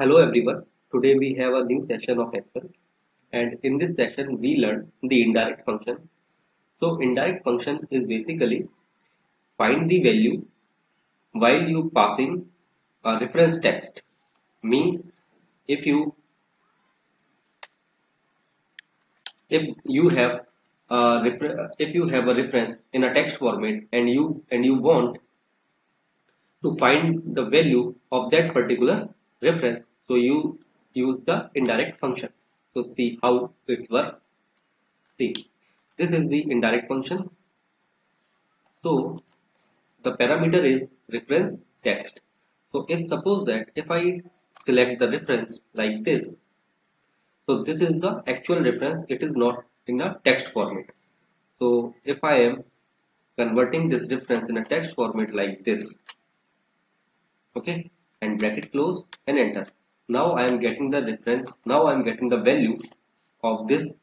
Hello everyone. Today we have a new session of Excel, and in this session we learn the indirect function. So indirect function is basically find the value while you passing a reference text. Means if you have if you have a reference in a text format and you want to find the value of that particular reference, so you use the indirect function. So see how it's work. See, this is the indirect function. So the parameter is reference text. So if suppose that if I select the reference like this, so this is the actual reference, it is not in a text format. So if I am converting this reference in a text format like this, okay, and bracket close and enter. Now I am getting the reference, now I am getting the value of this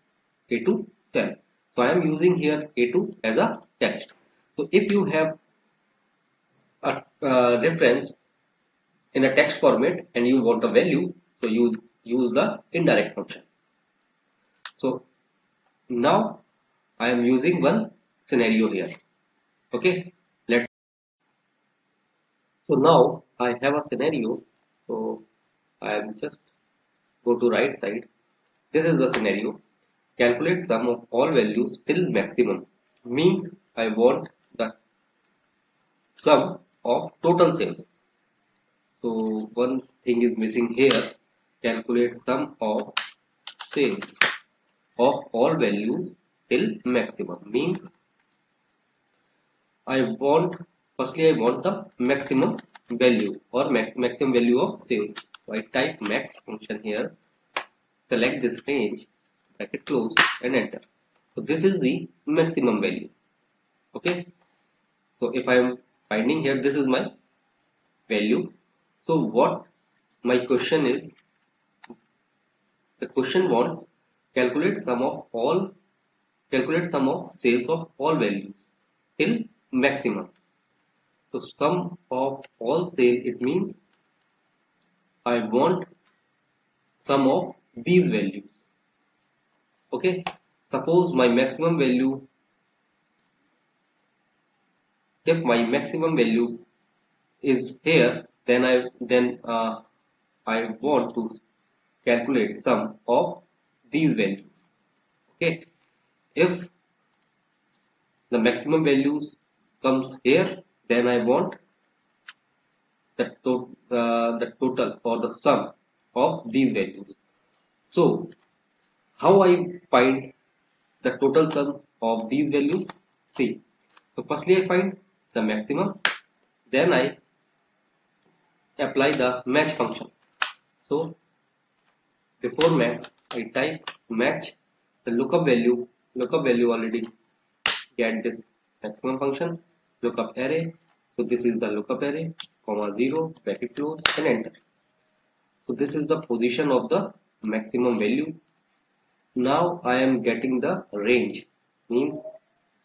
A2 cell. So I am using here A2 as a text. So if you have a reference in a text format and you want a value, so you use the indirect function. So now I am using one scenario here. Okay, let's. So now I have a scenario. So I am just go to right side. This is the scenario. Calculate sum of all values till maximum. Means I want the sum of total sales. So one thing is missing here. Calculate sum of sales of all values till maximum. Means I want the maximum value or maximum value of sales. So I type max function here, select this range, bracket close and enter. So this is the maximum value. Okay. So if I am finding here, this is my value. So what my question is, the question wants calculate sum of sales of all values till maximum. So sum of all sale, it means I want sum of these values. Okay. Suppose my maximum value, if my maximum value is here, then I want to calculate sum of these values. Okay. If the maximum values comes here, then I want the total or the sum of these values. So how I find the total sum of these values? See, so firstly I find the maximum, then I apply the match function. So before match, I type match the lookup value already get this maximum function, lookup array. So this is the lookup array, comma 0, bracket close and enter. So this is the position of the maximum value. Now I am getting the range, means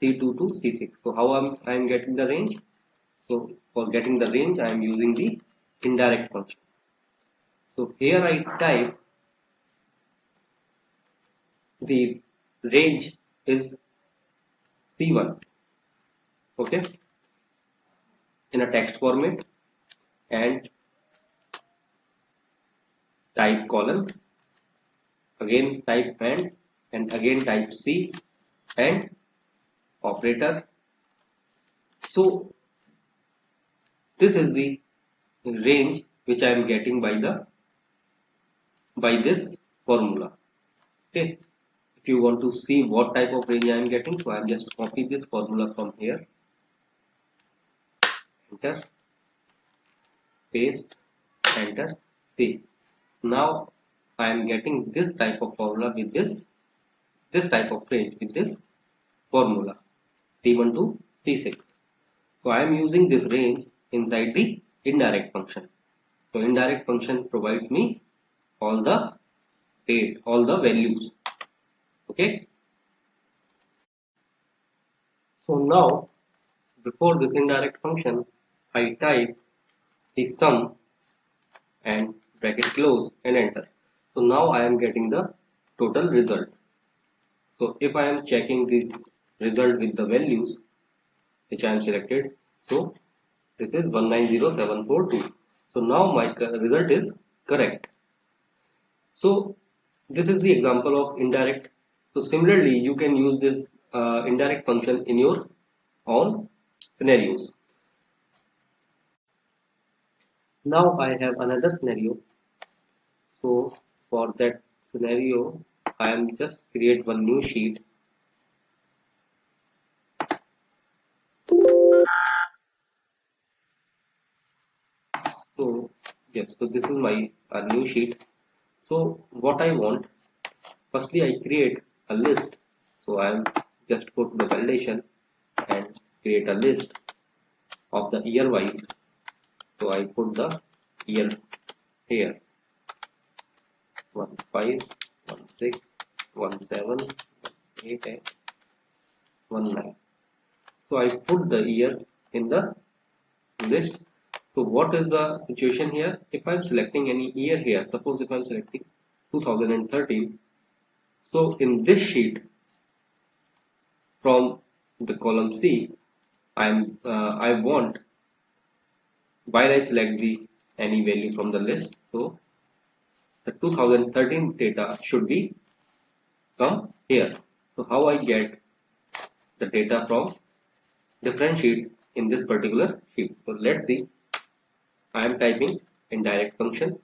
C2 to C6. So how I am getting the range? So for getting the range, I am using the indirect function. So here I type the range is C1, okay, in a text format, and type colon, again type and again type C and operator. So this is the range which I am getting by this formula. Okay. If you want to see what type of range I am getting, so I am just copy this formula from here, enter, paste, enter. See, now I am getting this type of formula with this type of range with this formula C1 to C6. So I am using this range inside the indirect function. So indirect function provides me all the all the values. Okay. So now before this indirect function, I type the sum and bracket close and enter. So now I am getting the total result. So if I am checking this result with the values which I am selected, so this is 190,742. So now my result is correct. So this is the example of indirect. So similarly, you can use this indirect function in your own scenarios. Now I have another scenario. So for that scenario, I am just create one new sheet. So yes, so this is my new sheet. So what I want, firstly I create a list. So I am just go to the validation and create a list of the year wise. So I put the year here 15, 16, 17, 18, 19. So I put the years in the list. So what is the situation here? If I'm selecting any year here, suppose if I'm selecting 2013, so in this sheet from the column C, I want while I select the any value from the list, so the 2013 data should be come here. So how I get the data from different sheets in this particular sheet? So let's see. I am typing indirect function.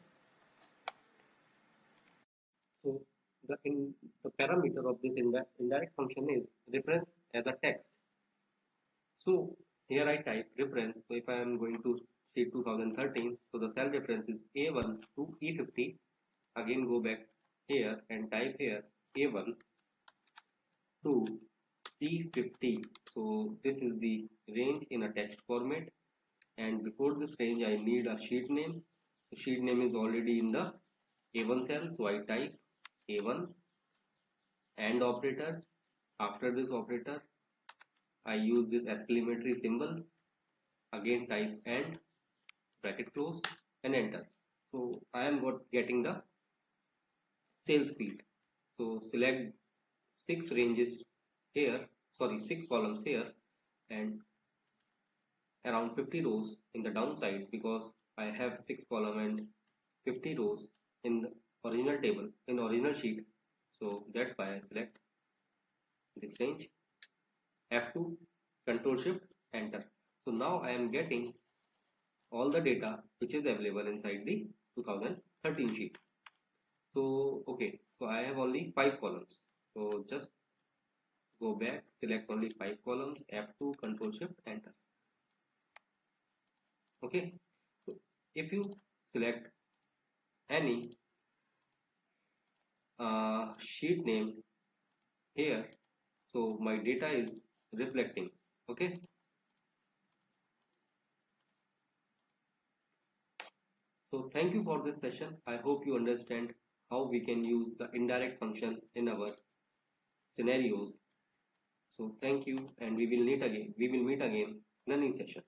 So the parameter of this indirect function is reference as a text. So here I type reference. So if I am going to sheet 2013, so the cell reference is A1 to E50. Again go back here and type here A1 to E50. So this is the range in a text format, and before this range I need a sheet name. So sheet name is already in the A1 cell, so I type A1 and operator. After this operator I use this exclamatory symbol, again type and bracket close and enter. So I am getting the sales field. So select six ranges here, sorry, six columns here, and around 50 rows in the downside, because I have six column and 50 rows in the original table in original sheet. So that's why I select this range, F2, control shift enter. So now I am getting all the data which is available inside the 2013 sheet. So okay, so I have only five columns. So just go back, select only five columns, F2, control shift enter. Okay, so if you select any sheet name here, so my data is reflecting. Okay, so thank you for this session. I hope you understand how we can use the indirect function in our scenarios. So thank you, and we will meet again in a new session.